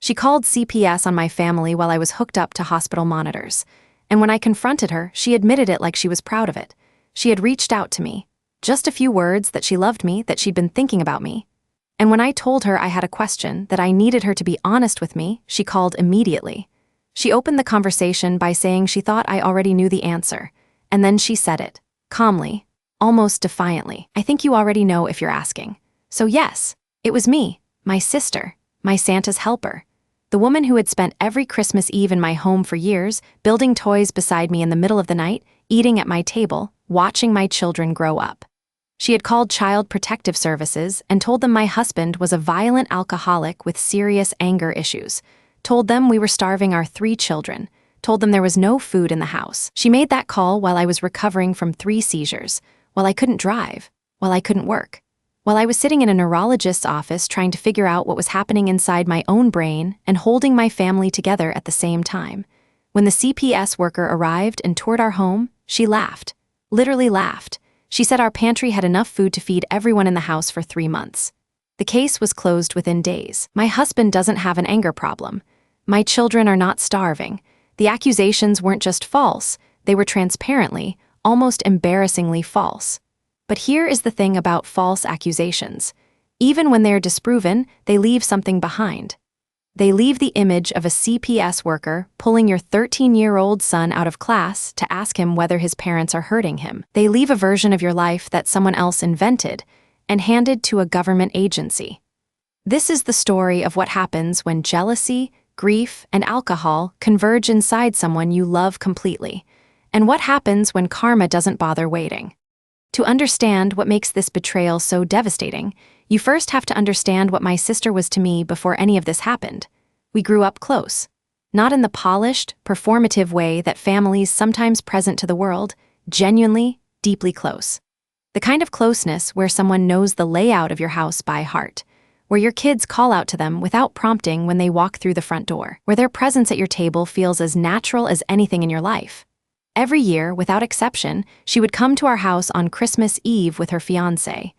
She called CPS on my family while I was hooked up to hospital monitors. And when I confronted her, she admitted it like she was proud of it. She had reached out to me. Just a few words that she loved me, that she'd been thinking about me. And when I told her I had a question, that I needed her to be honest with me, she called immediately. She opened the conversation by saying she thought I already knew the answer. And then she said it, calmly, almost defiantly. I think you already know if you're asking. So yes, it was me, my sister, my Santa's helper. The woman who had spent every Christmas Eve in my home for years, building toys beside me in the middle of the night, eating at my table, watching my children grow up. She had called Child Protective Services and told them my husband was a violent alcoholic with serious anger issues, told them we were starving our 3 children, told them there was no food in the house. She made that call while I was recovering from 3 seizures, while I couldn't drive, while I couldn't work, while I was sitting in a neurologist's office trying to figure out what was happening inside my own brain and holding my family together at the same time. When the CPS worker arrived and toured our home, she laughed, literally laughed. She said our pantry had enough food to feed everyone in the house for 3 months. The case was closed within days. My husband doesn't have an anger problem. My children are not starving. The accusations weren't just false, they were transparently, almost embarrassingly false. But here is the thing about false accusations. Even when they're disproven, they leave something behind. They leave the image of a CPS worker pulling your 13-year-old son out of class to ask him whether his parents are hurting him. They leave a version of your life that someone else invented and handed to a government agency. This is the story of what happens when jealousy, grief, and alcohol converge inside someone you love completely, and what happens when karma doesn't bother waiting. To understand what makes this betrayal so devastating, you first have to understand what my sister was to me before any of this happened. We grew up close. Not in the polished, performative way that families sometimes present to the world, genuinely, deeply close. The kind of closeness where someone knows the layout of your house by heart, where your kids call out to them without prompting when they walk through the front door, where their presence at your table feels as natural as anything in your life. Every year, without exception, she would come to our house on Christmas Eve with her fiancé.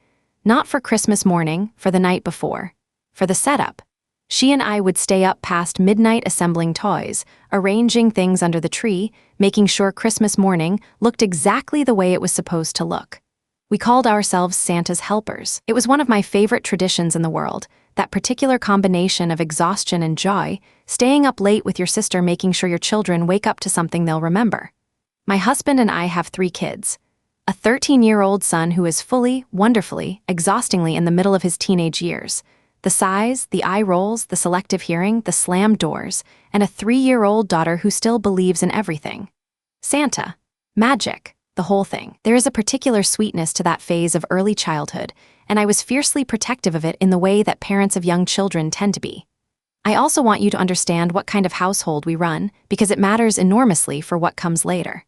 Not for Christmas morning, for the night before. For the setup. She and I would stay up past midnight assembling toys, arranging things under the tree, making sure Christmas morning looked exactly the way it was supposed to look. We called ourselves Santa's helpers. It was one of my favorite traditions in the world, that particular combination of exhaustion and joy, staying up late with your sister making sure your children wake up to something they'll remember. My husband and I have 3 kids. A 13-year-old son who is fully, wonderfully, exhaustingly in the middle of his teenage years. The sighs, the eye rolls, the selective hearing, the slammed doors, and a 3-year-old daughter who still believes in everything. Santa. Magic. The whole thing. There is a particular sweetness to that phase of early childhood, and I was fiercely protective of it in the way that parents of young children tend to be. I also want you to understand what kind of household we run, because it matters enormously for what comes later.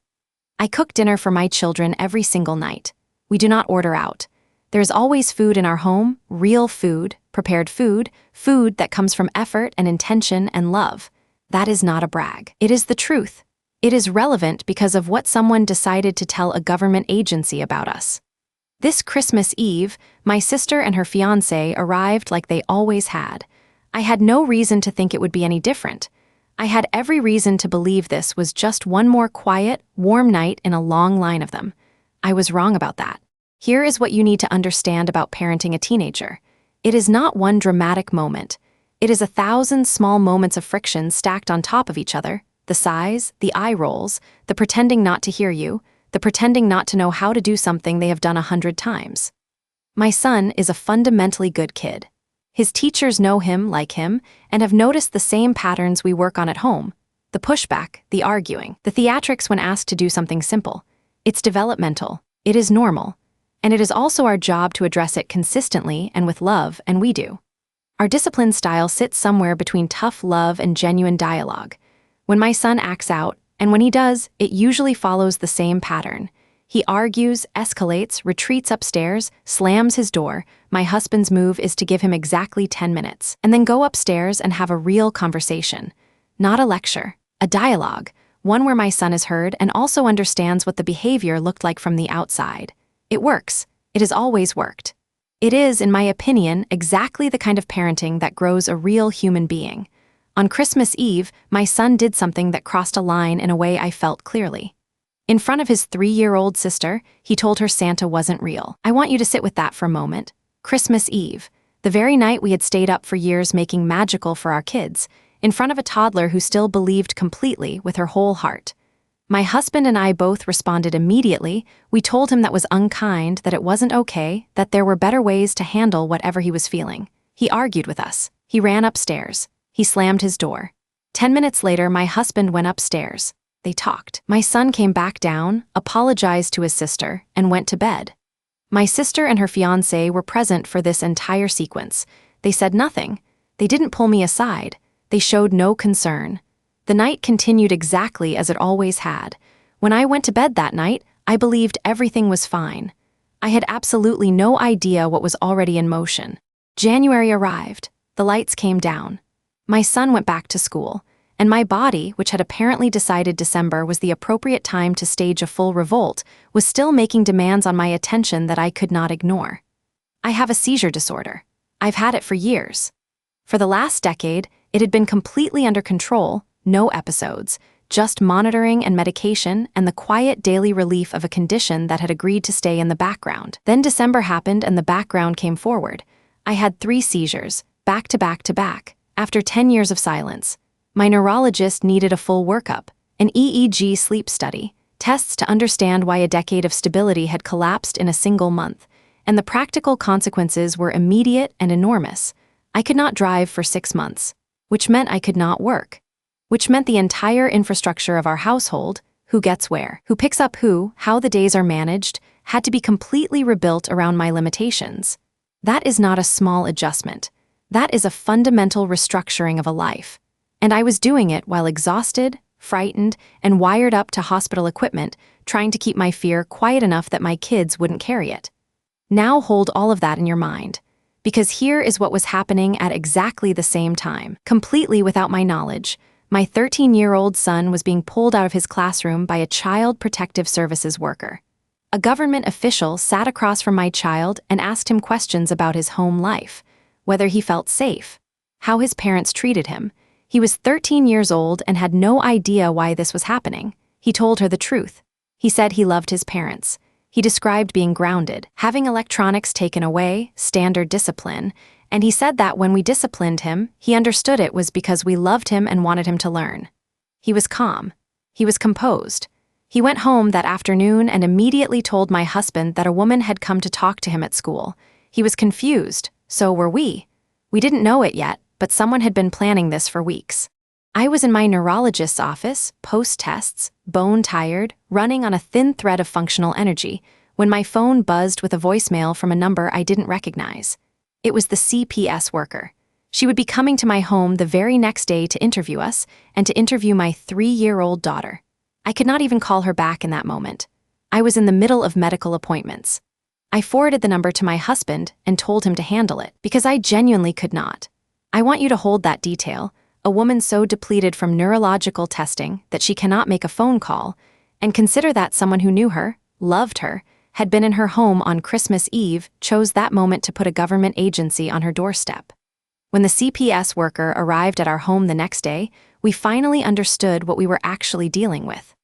I cook dinner for my children every single night. We do not order out. There is always food in our home, real food, prepared food, food that comes from effort and intention and love. That is not a brag. It is the truth. It is relevant because of what someone decided to tell a government agency about us. This Christmas Eve, my sister and her fiancé arrived like they always had. I had no reason to think it would be any different. I had every reason to believe this was just one more quiet, warm night in a long line of them. I was wrong about that. Here is what you need to understand about parenting a teenager. It is not one dramatic moment. It is 1,000 small moments of friction stacked on top of each other. The sighs, the eye rolls, the pretending not to hear you, the pretending not to know how to do something they have done 100 times. My son is a fundamentally good kid. His teachers know him, like him, and have noticed the same patterns we work on at home. The pushback, the arguing, the theatrics when asked to do something simple. It's developmental. It is normal. And it is also our job to address it consistently and with love, and we do. Our discipline style sits somewhere between tough love and genuine dialogue. When my son acts out, and when he does, it usually follows the same pattern. He argues, escalates, retreats upstairs, slams his door. My husband's move is to give him exactly 10 minutes, and then go upstairs and have a real conversation. Not a lecture, a dialogue, one where my son is heard and also understands what the behavior looked like from the outside. It works. It has always worked. It is, in my opinion, exactly the kind of parenting that grows a real human being. On Christmas Eve, my son did something that crossed a line in a way I felt clearly. In front of his 3-year-old sister, he told her Santa wasn't real. I want you to sit with that for a moment. Christmas Eve, the very night we had stayed up for years making magical for our kids, in front of a toddler who still believed completely with her whole heart. My husband and I both responded immediately. We told him that was unkind, that it wasn't okay, that there were better ways to handle whatever he was feeling. He argued with us. He ran upstairs. He slammed his door. 10 minutes later, my husband went upstairs. They talked. My son came back down, apologized to his sister, and went to bed. My sister and her fiancé were present for this entire sequence. They said nothing. They didn't pull me aside. They showed no concern. The night continued exactly as it always had. When I went to bed that night, I believed everything was fine. I had absolutely no idea what was already in motion. January arrived. The lights came down. My son went back to school, and my body, which had apparently decided December was the appropriate time to stage a full revolt, was still making demands on my attention that I could not ignore. I have a seizure disorder. I've had it for years. For the last decade, it had been completely under control, no episodes, just monitoring and medication and the quiet daily relief of a condition that had agreed to stay in the background. Then December happened and the background came forward. I had 3 seizures, back to back to back, after 10 years of silence. My neurologist needed a full workup, an EEG sleep study, tests to understand why a decade of stability had collapsed in a single month, and the practical consequences were immediate and enormous. I could not drive for 6 months, which meant I could not work, which meant the entire infrastructure of our household, who gets where, who picks up who, how the days are managed, had to be completely rebuilt around my limitations. That is not a small adjustment. That is a fundamental restructuring of a life. And I was doing it while exhausted, frightened, and wired up to hospital equipment, trying to keep my fear quiet enough that my kids wouldn't carry it. Now hold all of that in your mind, because here is what was happening at exactly the same time. Completely without my knowledge, my 13-year-old son was being pulled out of his classroom by a child protective services worker. A government official sat across from my child and asked him questions about his home life, whether he felt safe, how his parents treated him. He was 13 years old and had no idea why this was happening. He told her the truth. He said he loved his parents. He described being grounded, having electronics taken away, standard discipline, and he said that when we disciplined him, he understood it was because we loved him and wanted him to learn. He was calm. He was composed. He went home that afternoon and immediately told my husband that a woman had come to talk to him at school. He was confused, so were we. We didn't know it yet, but someone had been planning this for weeks. I was in my neurologist's office, post-tests, bone-tired, running on a thin thread of functional energy, when my phone buzzed with a voicemail from a number I didn't recognize. It was the CPS worker. She would be coming to my home the very next day to interview us and to interview my 3-year-old daughter. I could not even call her back in that moment. I was in the middle of medical appointments. I forwarded the number to my husband and told him to handle it, because I genuinely could not. I want you to hold that detail, a woman so depleted from neurological testing that she cannot make a phone call, and consider that someone who knew her, loved her, had been in her home on Christmas Eve, chose that moment to put a government agency on her doorstep. When the CPS worker arrived at our home the next day, we finally understood what we were actually dealing with.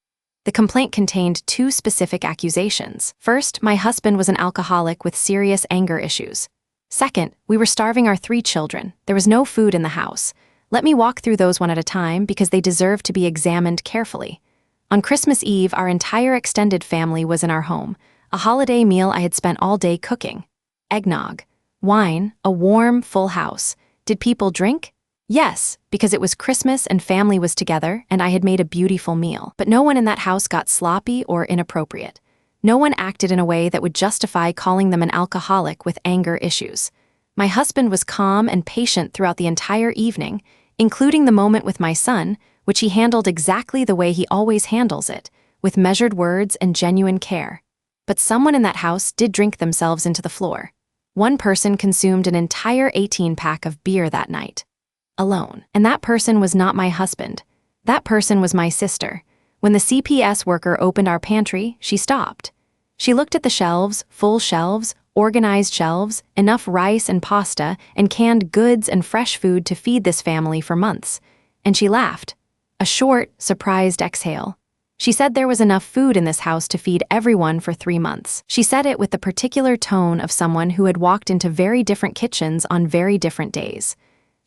The complaint contained 2 specific accusations. First, my husband was an alcoholic with serious anger issues. Second, we were starving our 3 children. There was no food in the house. Let me walk through those one at a time because they deserve to be examined carefully. On Christmas Eve, our entire extended family was in our home, a holiday meal I had spent all day cooking. Eggnog, wine, a warm, full house. Did people drink? Yes, because it was Christmas and family was together and I had made a beautiful meal. But no one in that house got sloppy or inappropriate. No one acted in a way that would justify calling them an alcoholic with anger issues. My husband was calm and patient throughout the entire evening, including the moment with my son, which he handled exactly the way he always handles it, with measured words and genuine care. But someone in that house did drink themselves into the floor. One person consumed an entire 18-pack of beer that night, alone. And that person was not my husband. That person was my sister. When the CPS worker opened our pantry, she stopped. She looked at the shelves, full shelves, organized shelves, enough rice and pasta, and canned goods and fresh food to feed this family for months. And she laughed. A short, surprised exhale. She said there was enough food in this house to feed everyone for 3 months. She said it with the particular tone of someone who had walked into very different kitchens on very different days.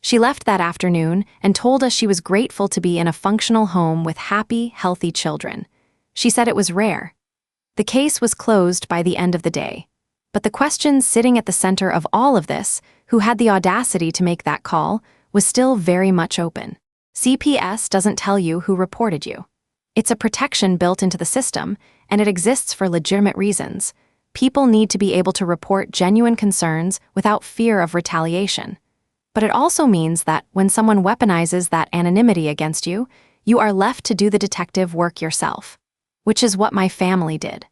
She left that afternoon and told us she was grateful to be in a functional home with happy, healthy children. She said it was rare. The case was closed by the end of the day. But the question sitting at the center of all of this, who had the audacity to make that call, was still very much open. CPS doesn't tell you who reported you. It's a protection built into the system, and it exists for legitimate reasons. People need to be able to report genuine concerns without fear of retaliation. But it also means that when someone weaponizes that anonymity against you, you are left to do the detective work yourself. Which is what my family did.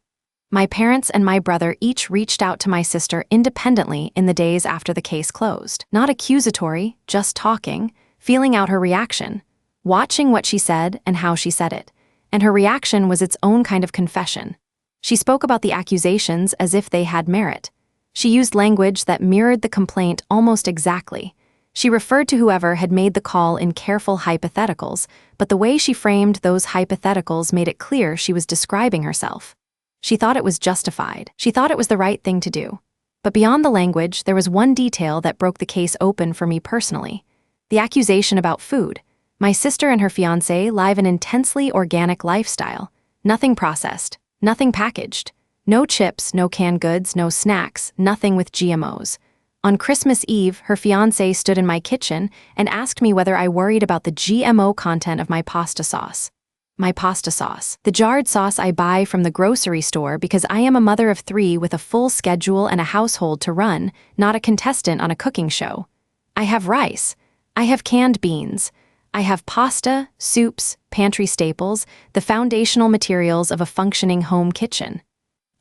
My parents and my brother each reached out to my sister independently in the days after the case closed. Not accusatory, just talking, feeling out her reaction, watching what she said and how she said it. And her reaction was its own kind of confession. She spoke about the accusations as if they had merit. She used language that mirrored the complaint almost exactly. She referred to whoever had made the call in careful hypotheticals, but the way she framed those hypotheticals made it clear she was describing herself. She thought it was justified. She thought it was the right thing to do. But beyond the language, there was one detail that broke the case open for me personally. The accusation about food. My sister and her fiancé live an intensely organic lifestyle. Nothing processed, nothing packaged. No chips, no canned goods, no snacks, nothing with GMOs. On Christmas Eve, her fiancé stood in my kitchen and asked me whether I worried about the GMO content of my pasta sauce. My pasta sauce. The jarred sauce I buy from the grocery store because I am a mother of 3 with a full schedule and a household to run, not a contestant on a cooking show. I have rice. I have canned beans. I have pasta, soups, pantry staples, the foundational materials of a functioning home kitchen.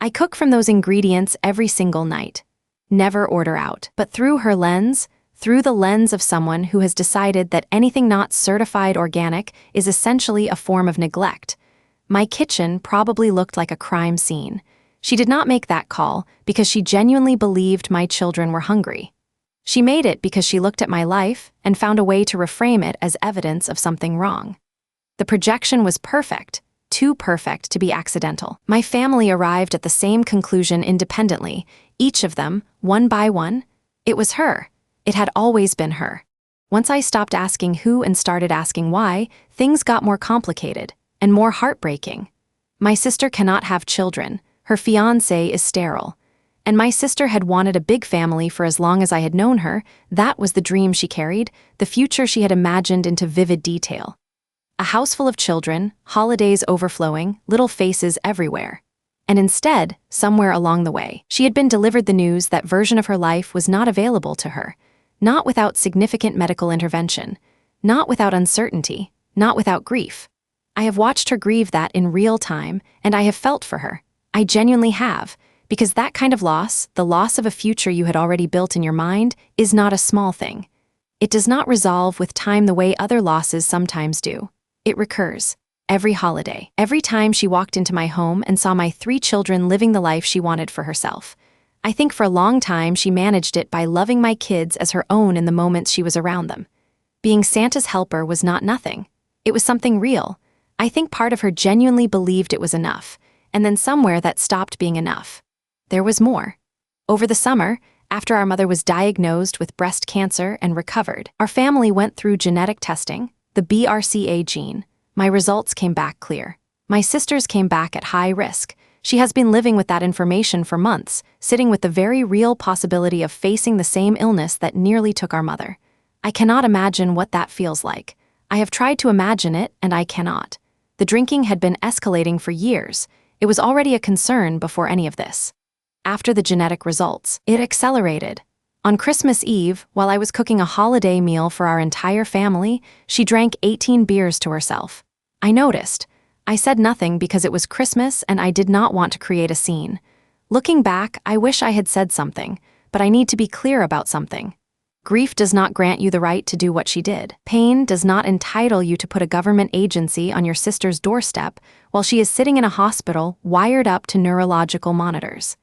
I cook from those ingredients every single night. Never order out. But through her lens, through the lens of someone who has decided that anything not certified organic is essentially a form of neglect, my kitchen probably looked like a crime scene. She did not make that call because she genuinely believed my children were hungry. She made it because she looked at my life and found a way to reframe it as evidence of something wrong. The projection was perfect, too perfect to be accidental. My family arrived at the same conclusion independently, each of them, one by one. It was her. It had always been her. Once I stopped asking who and started asking why, things got more complicated and more heartbreaking. My sister cannot have children. Her fiancé is sterile. And my sister had wanted a big family for as long as I had known her. That was the dream she carried, the future she had imagined into vivid detail. A house full of children, holidays overflowing, little faces everywhere. And instead, somewhere along the way, she had been delivered the news that version of her life was not available to her. Not without significant medical intervention. Not without uncertainty. Not without grief. I have watched her grieve that in real time, and I have felt for her. I genuinely have. Because that kind of loss, the loss of a future you had already built in your mind, is not a small thing. It does not resolve with time the way other losses sometimes do. It recurs. Every holiday. Every time she walked into my home and saw my 3 children living the life she wanted for herself. I think for a long time she managed it by loving my kids as her own in the moments she was around them. Being Santa's helper was not nothing. It was something real. I think part of her genuinely believed it was enough, and then somewhere that stopped being enough. There was more. Over the summer, after our mother was diagnosed with breast cancer and recovered, our family went through genetic testing, the BRCA gene. My results came back clear. My sister's came back at high risk. She has been living with that information for months, sitting with the very real possibility of facing the same illness that nearly took our mother. I cannot imagine what that feels like. I have tried to imagine it, and I cannot. The drinking had been escalating for years. It was already a concern before any of this. After the genetic results, it accelerated. On Christmas Eve, while I was cooking a holiday meal for our entire family, she drank 18 beers to herself. I noticed. I said nothing because it was Christmas and I did not want to create a scene. Looking back, I wish I had said something, but I need to be clear about something. Grief does not grant you the right to do what she did. Pain does not entitle you to put a government agency on your sister's doorstep while she is sitting in a hospital wired up to neurological monitors.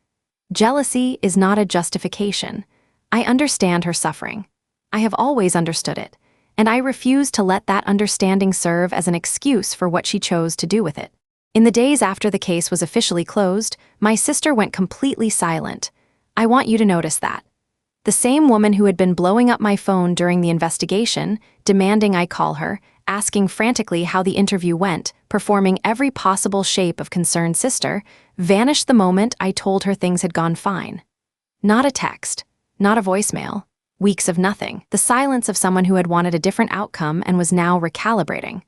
Jealousy is not a justification. I understand her suffering. I have always understood it. and I refused to let that understanding serve as an excuse for what she chose to do with it. In the days after the case was officially closed, my sister went completely silent. I want you to notice that. The same woman who had been blowing up my phone during the investigation, demanding I call her, asking frantically how the interview went, performing every possible shape of concerned sister, vanished the moment I told her things had gone fine. Not a text, not a voicemail, weeks of nothing, the silence of someone who had wanted a different outcome and was now recalibrating.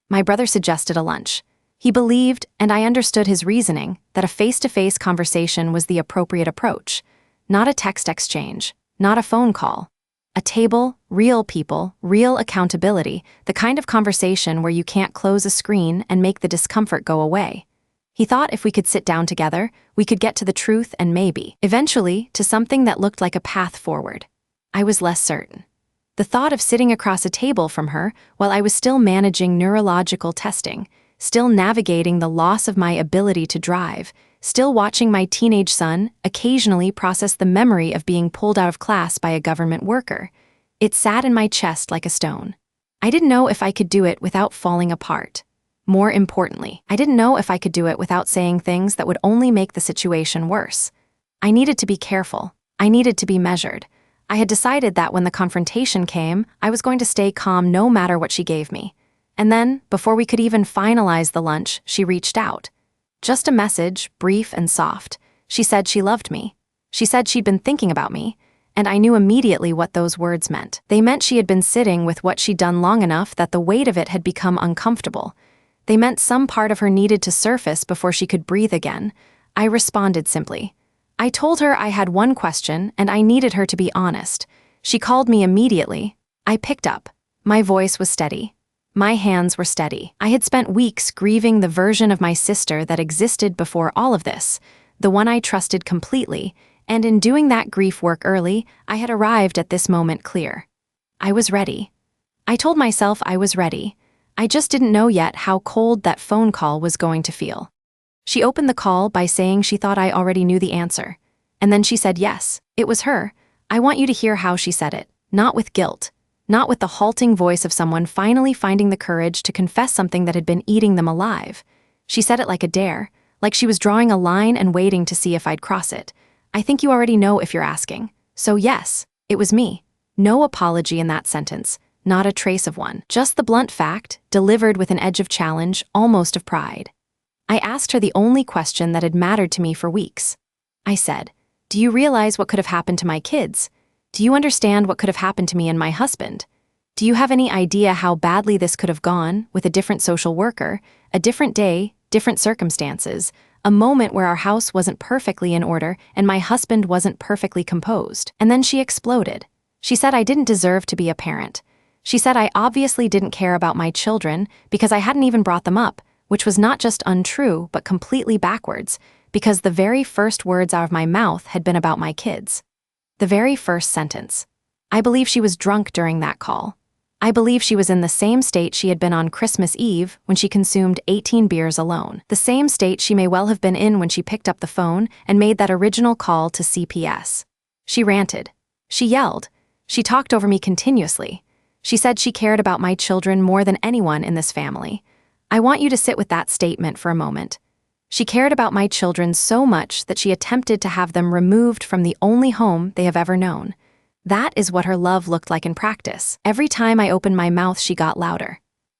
My brother suggested a lunch. He believed, and I understood his reasoning, that a face-to-face conversation was the appropriate approach, not a text exchange, not a phone call. A table, real people, real accountability, the kind of conversation where you can't close a screen and make the discomfort go away. He thought if we could sit down together, we could get to the truth and maybe, eventually, to something that looked like a path forward. I was less certain. The thought of sitting across a table from her while I was still managing neurological testing, still navigating the loss of my ability to drive, still watching my teenage son occasionally process the memory of being pulled out of class by a government worker. It sat in my chest like a stone. I didn't know if I could do it without falling apart. More importantly, I didn't know if I could do it without saying things that would only make the situation worse. I needed to be careful. I needed to be measured. I had decided that when the confrontation came, I was going to stay calm no matter what she gave me. And then, before we could even finalize the lunch, she reached out. Just a message, brief and soft. She said she loved me. She said she'd been thinking about me, and I knew immediately what those words meant. They meant she had been sitting with what she'd done long enough that the weight of it had become uncomfortable. They meant some part of her needed to surface before she could breathe again. I responded simply. I told her I had one question and I needed her to be honest. She called me immediately. I picked up. My voice was steady. My hands were steady. I had spent weeks grieving the version of my sister that existed before all of this, the one I trusted completely, and in doing that grief work early, I had arrived at this moment clear. I was ready. I told myself I was ready. I just didn't know yet how cold that phone call was going to feel. She opened the call by saying she thought I already knew the answer. And then she said yes, it was her. I want you to hear how she said it, not with guilt. Not with the halting voice of someone finally finding the courage to confess something that had been eating them alive. She said it like a dare, like she was drawing a line and waiting to see if I'd cross it. I think you already know if you're asking. So yes, it was me. No apology in that sentence, not a trace of one. Just the blunt fact, delivered with an edge of challenge, almost of pride. I asked her the only question that had mattered to me for weeks. I said, "Do you realize what could have happened to my kids? Do you understand what could have happened to me and my husband? Do you have any idea how badly this could have gone with a different social worker, a different day, different circumstances, a moment where our house wasn't perfectly in order and my husband wasn't perfectly composed?" And then she exploded. She said I didn't deserve to be a parent. She said I obviously didn't care about my children because I hadn't even brought them up, which was not just untrue but completely backwards, because the very first words out of my mouth had been about my kids. The very first sentence. I believe she was drunk during that call. I believe she was in the same state she had been on Christmas Eve when she consumed 18 beers alone. The same state she may well have been in when she picked up the phone and made that original call to CPS. She ranted. She yelled. She talked over me continuously. She said she cared about my children more than anyone in this family. I want you to sit with that statement for a moment. She cared about my children so much that she attempted to have them removed from the only home they have ever known. That is what her love looked like in practice. Every time I opened my mouth, she got louder.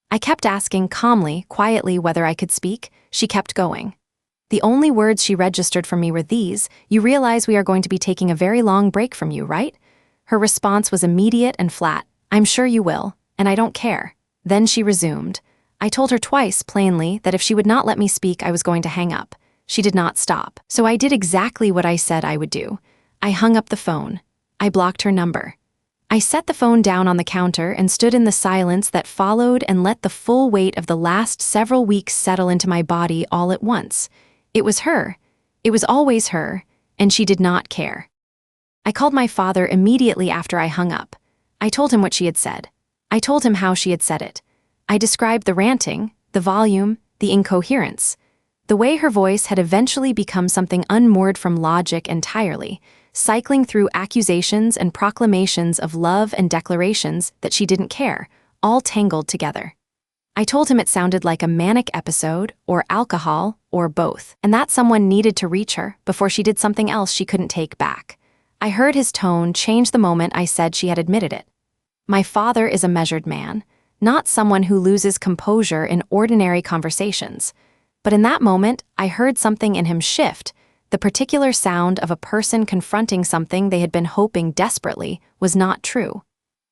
I kept asking calmly, quietly whether I could speak. She kept going. The only words she registered from me were these: "You realize we are going to be taking a very long break from you, right?" Her response was immediate and flat. "I'm sure you will, and I don't care." Then she resumed. I told her twice, plainly, that if she would not let me speak, I was going to hang up. She did not stop. So I did exactly what I said I would do. I hung up the phone. I blocked her number. I set the phone down on the counter and stood in the silence that followed and let the full weight of the last several weeks settle into my body all at once. It was her. It was always her, and she did not care. I called my father immediately after I hung up. I told him what she had said. I told him how she had said it. I described the ranting, the volume, the incoherence. The way her voice had eventually become something unmoored from logic entirely, cycling through accusations and proclamations of love and declarations that she didn't care, all tangled together. I told him it sounded like a manic episode, or alcohol, or both, and that someone needed to reach her before she did something else she couldn't take back. I heard his tone change the moment I said she had admitted it. My father is a measured man, not someone who loses composure in ordinary conversations. But in that moment, I heard something in him shift. The particular sound of a person confronting something they had been hoping desperately was not true.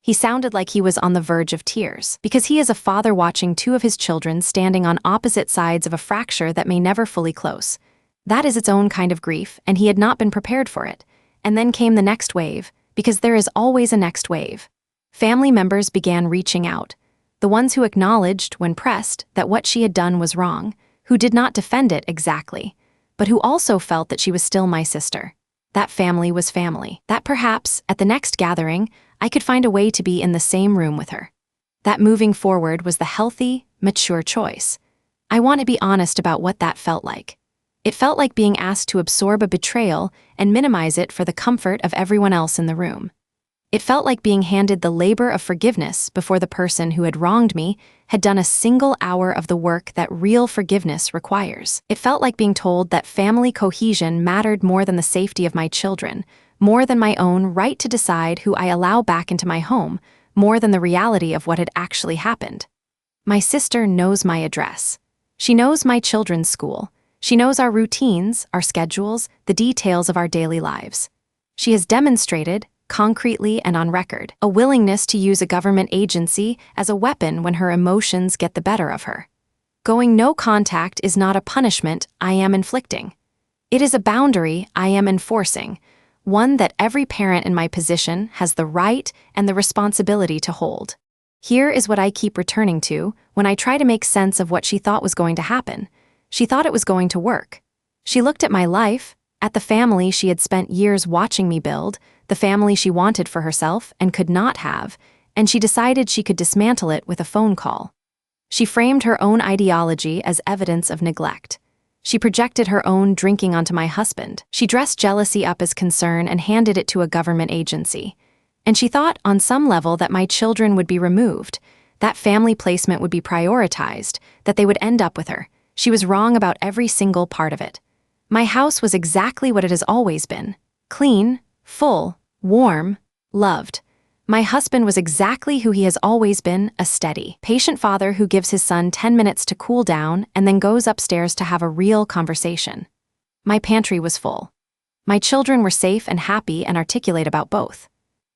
He sounded like he was on the verge of tears, because he is a father watching two of his children standing on opposite sides of a fracture that may never fully close. That is its own kind of grief, and he had not been prepared for it. And then came the next wave, because there is always a next wave. Family members began reaching out, the ones who acknowledged, when pressed, that what she had done was wrong, who did not defend it exactly, but who also felt that she was still my sister. That family was family. That perhaps, at the next gathering, I could find a way to be in the same room with her. That moving forward was the healthy, mature choice. I want to be honest about what that felt like. It felt like being asked to absorb a betrayal and minimize it for the comfort of everyone else in the room. It felt like being handed the labor of forgiveness before the person who had wronged me had done a single hour of the work that real forgiveness requires. It felt like being told that family cohesion mattered more than the safety of my children, more than my own right to decide who I allow back into my home, more than the reality of what had actually happened. My sister knows my address. She knows my children's school. She knows our routines, our schedules, the details of our daily lives. She has demonstrated, concretely and on record, a willingness to use a government agency as a weapon when her emotions get the better of her. Going no contact is not a punishment I am inflicting. It is a boundary I am enforcing, one that every parent in my position has the right and the responsibility to hold. Here is what I keep returning to when I try to make sense of what she thought was going to happen. She thought it was going to work. She looked at my life, at the family she had spent years watching me build, the family she wanted for herself and could not have, and she decided she could dismantle it with a phone call. She framed her own ideology as evidence of neglect. She projected her own drinking onto my husband. She dressed jealousy up as concern and handed it to a government agency. And she thought, on some level, that my children would be removed, that family placement would be prioritized, that they would end up with her. She was wrong about every single part of it. My house was exactly what it has always been. Clean, full, warm, loved. My husband was exactly who he has always been, a steady, patient father who gives his son 10 minutes to cool down and then goes upstairs to have a real conversation. My pantry was full. My children were safe and happy and articulate about both.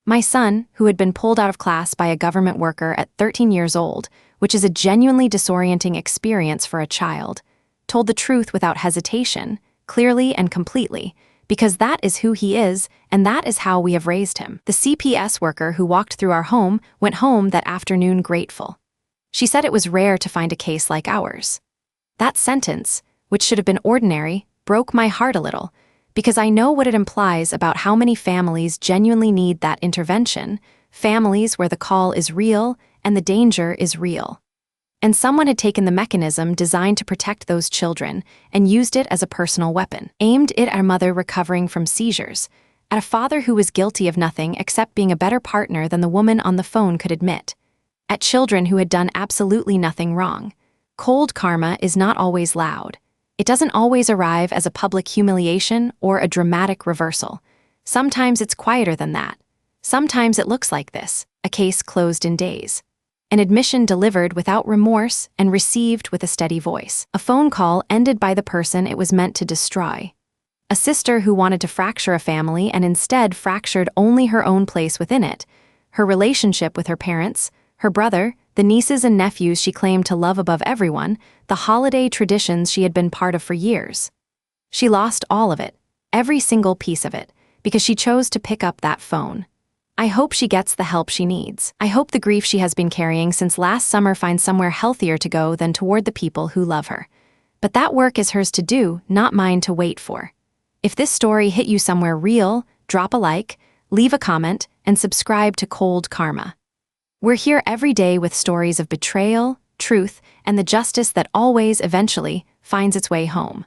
My son, who had been pulled out of class by a government worker at 13 years old, which is a genuinely disorienting experience for a child, told the truth without hesitation, clearly and completely, because that is who he is, and that is how we have raised him. The CPS worker who walked through our home went home that afternoon grateful. She said it was rare to find a case like ours. That sentence, which should have been ordinary, broke my heart a little, because I know what it implies about how many families genuinely need that intervention, families where the call is real and the danger is real. And someone had taken the mechanism designed to protect those children and used it as a personal weapon, aimed it at a mother recovering from seizures, at a father who was guilty of nothing except being a better partner than the woman on the phone could admit, at children who had done absolutely nothing wrong. Cold karma is not always loud. It doesn't always arrive as a public humiliation or a dramatic reversal. Sometimes it's quieter than that. Sometimes it looks like this, a case closed in days. An admission delivered without remorse and received with a steady voice. A phone call ended by the person it was meant to destroy. A sister who wanted to fracture a family and instead fractured only her own place within it, her relationship with her parents, her brother, the nieces and nephews she claimed to love above everyone, the holiday traditions she had been part of for years. She lost all of it, every single piece of it, because she chose to pick up that phone. I hope she gets the help she needs. I hope the grief she has been carrying since last summer finds somewhere healthier to go than toward the people who love her. But that work is hers to do, not mine to wait for. If this story hit you somewhere real, drop a like, leave a comment, and subscribe to Cold Karma. We're here every day with stories of betrayal, truth, and the justice that always, eventually, finds its way home.